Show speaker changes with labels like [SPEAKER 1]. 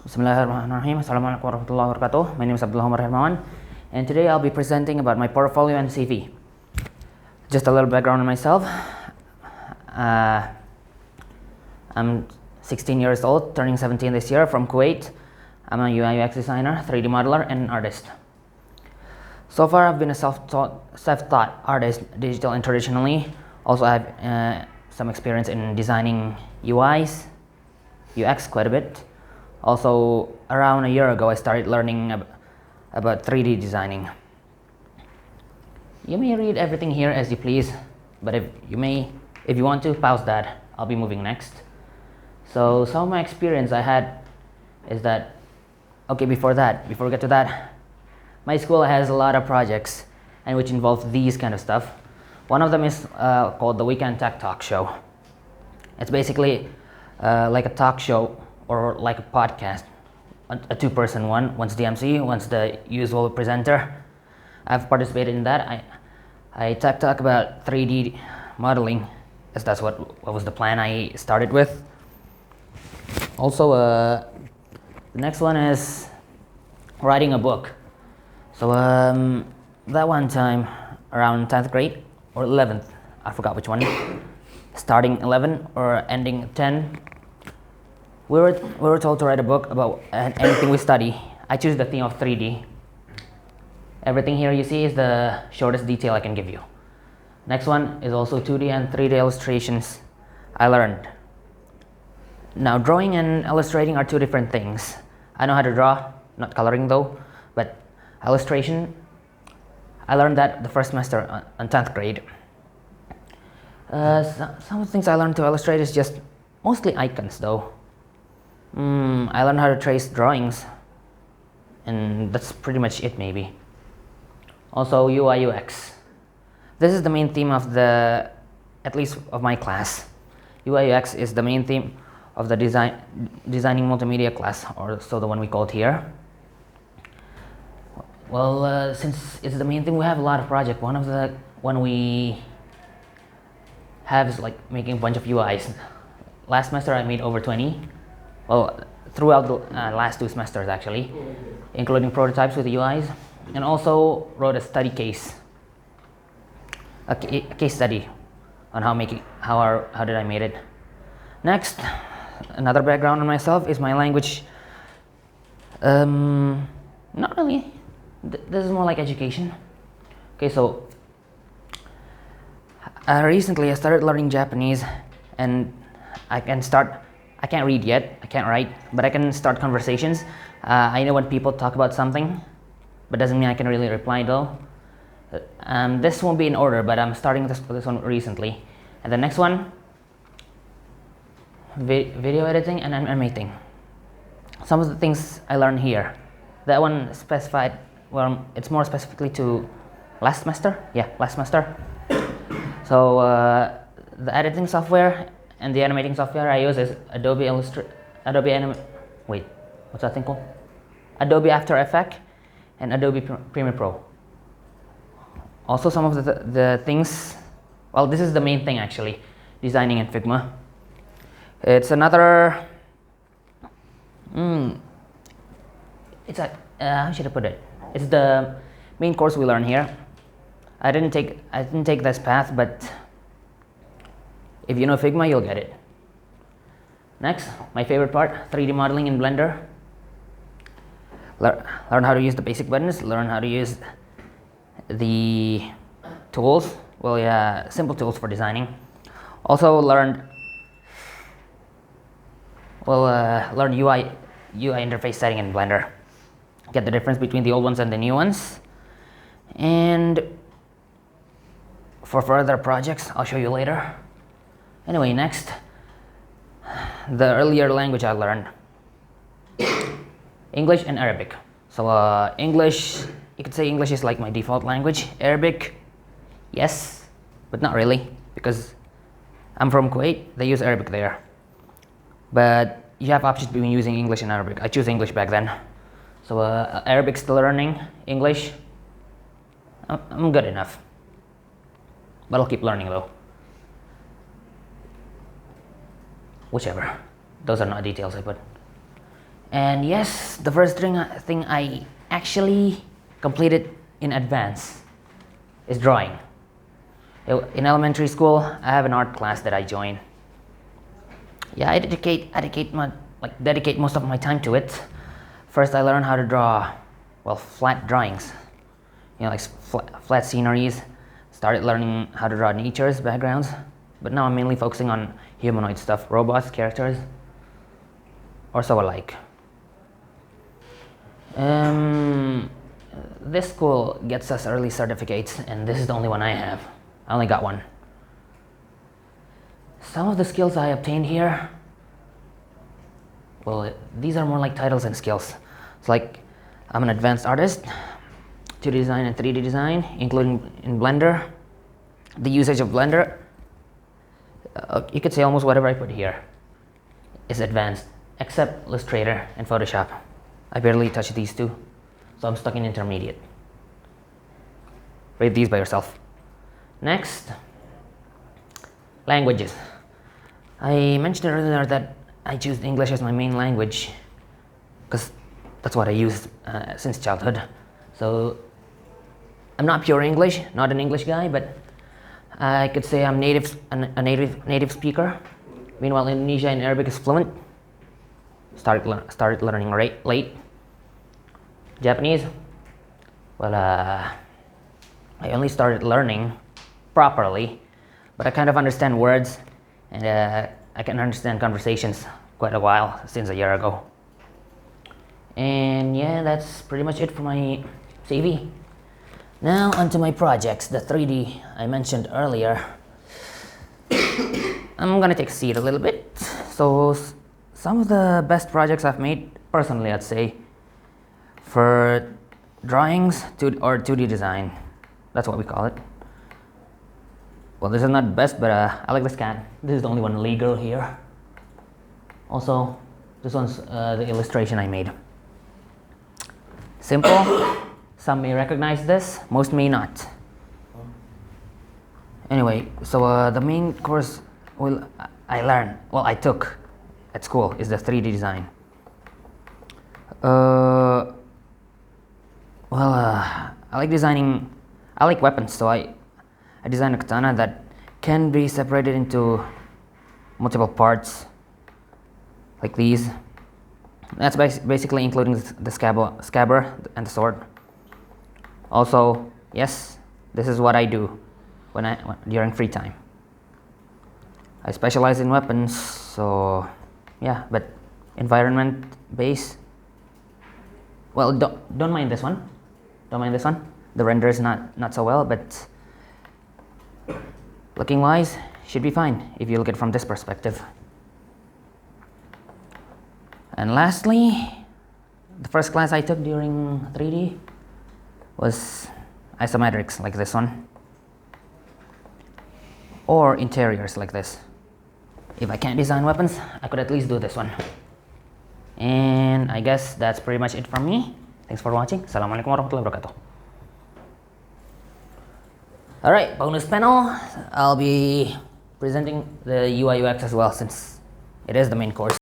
[SPEAKER 1] Bismillahirrahmanirrahim. Assalamualaikum warahmatullahi wabarakatuh. My name is Abdullah Omar Hermawan, and today I'll be presenting about my portfolio and CV. Just a little background on myself. I'm 16 years old, turning 17 this year, from Kuwait. I'm a UI UX designer, 3D modeler, and an artist. So far, I've been a self-taught artist, digital and traditionally. Also, I have some experience in designing UIs, UX quite a bit. Also, around a year ago, I started learning about 3D designing. You may read everything here as you please, but if you want to, pause that. I'll be moving next. So some of my experience I had is that, before we get to that, my school has a lot of projects and which involve these kind of stuff. One of them is called the Weekend Tech Talk Show. It's basically like a talk show or like a podcast, a two-person one. One's the MC, one's the usual presenter. I've participated in that. I talk about 3D modeling, as that's what was the plan I started with. Also, the next one is writing a book. So that one time, around 10th grade or 11th, I forgot which one, starting 11 or ending 10, we were told to write a book about anything we study. I choose the theme of 3D. Everything here you see is the shortest detail I can give you. Next one is also 2D and 3D illustrations I learned. Now, drawing and illustrating are two different things. I know how to draw, not coloring though, but illustration, I learned that the first semester on 10th grade. Some of the things I learned to illustrate is just mostly icons though. I learned how to trace drawings, and that's pretty much it maybe. Also, UI UX. This is the main theme of at least of my class. UI UX is the main theme of the designing multimedia class, or so the one we call it here. Well, since it's the main thing, we have a lot of projects. One we have is like making a bunch of UIs. Last semester I made over 20. Well, throughout the last 2 semesters actually, including prototypes with the UIs, and also wrote a study case, a case study on how did I made it. Next, another background on myself is my language. Not really. This is more like education. Okay, so recently I started learning Japanese, and I can't read yet, I can't write, but I can start conversations. I know when people talk about something, but doesn't mean I can really reply though. This won't be in order, but I'm starting this one recently. And the next one, video editing and animating. Some of the things I learned here. That one specified, well, it's more specifically to last semester. Yeah, last semester. So the editing software and the animating software I use is Adobe After Effects and Adobe Premiere Pro. Also, some of the things, well, this is the main thing actually, designing in Figma. It's another, it's a, how should I put it? It's the main course we learn here. I didn't take this path, but if you know Figma, you'll get it. Next, my favorite part, 3D modeling in Blender. Learn how to use the basic buttons, learn how to use the tools, simple tools for designing. Also learn UI interface setting in Blender. Get the difference between the old ones and the new ones. And for further projects, I'll show you later. Anyway, next, the earlier language I learned, English and Arabic. So English, you could say English is like my default language. Arabic, yes, but not really, because I'm from Kuwait, they use Arabic there. But you have options between using English and Arabic. I choose English back then. So Arabic still learning, English, I'm good enough. But I'll keep learning though. Whichever. Those are not details I put. And yes, the first thing I actually completed in advance is drawing. In elementary school, I have an art class that I join. Yeah, I dedicate most of my time to it. First, I learned how to draw, well, flat drawings. Like flat sceneries. Started learning how to draw nature's backgrounds, but now I'm mainly focusing on humanoid stuff, robots, characters, or so alike. This school gets us early certificates, and this is the only one I have. I only got one. Some of the skills I obtained here, well, these are more like titles and skills. It's like I'm an advanced artist, 2D design and 3D design, including in Blender. The usage of Blender, you could say almost whatever I put here is advanced, except Illustrator and Photoshop. I barely touch these two, so I'm stuck in intermediate. Rate these by yourself. Next, languages. I mentioned earlier that I choose English as my main language because that's what I use since childhood. So I'm not pure English, not an English guy, but I could say I'm a native speaker. Meanwhile, Indonesia in Arabic is fluent. Started learning late. Japanese, well, I only started learning properly, but I kind of understand words, and I can understand conversations quite a while since a year ago. And yeah, that's pretty much it for my CV. Now onto my projects, the 3D I mentioned earlier. I'm gonna take a seat a little bit. So some of the best projects I've made, personally I'd say, for drawings or 2D design, that's what we call it. Well, this is not the best, but I like this cat. This is the only one legal here. Also, this one's the illustration I made. Simple. Some may recognize this, most may not. Anyway, so the main course I took at school is the 3D design. I like designing. I like weapons, so I designed a katana that can be separated into multiple parts, like these. That's basically including the scabbard and the sword. Also, yes, this is what I do during free time. I specialize in weapons, so yeah, but environment base. Well, don't mind this one. Don't mind this one. The render is not so well, but looking wise, should be fine if you look at it from this perspective. And lastly, the first class I took during 3D was isometrics, like this one, or interiors like this. If I can't design weapons, I could at least do this one. And I guess that's pretty much it from me. Thanks for watching. Assalamualaikum warahmatullahi wabarakatuh. Alright, bonus panel. I'll be presenting the UI UX as well, since it is the main course.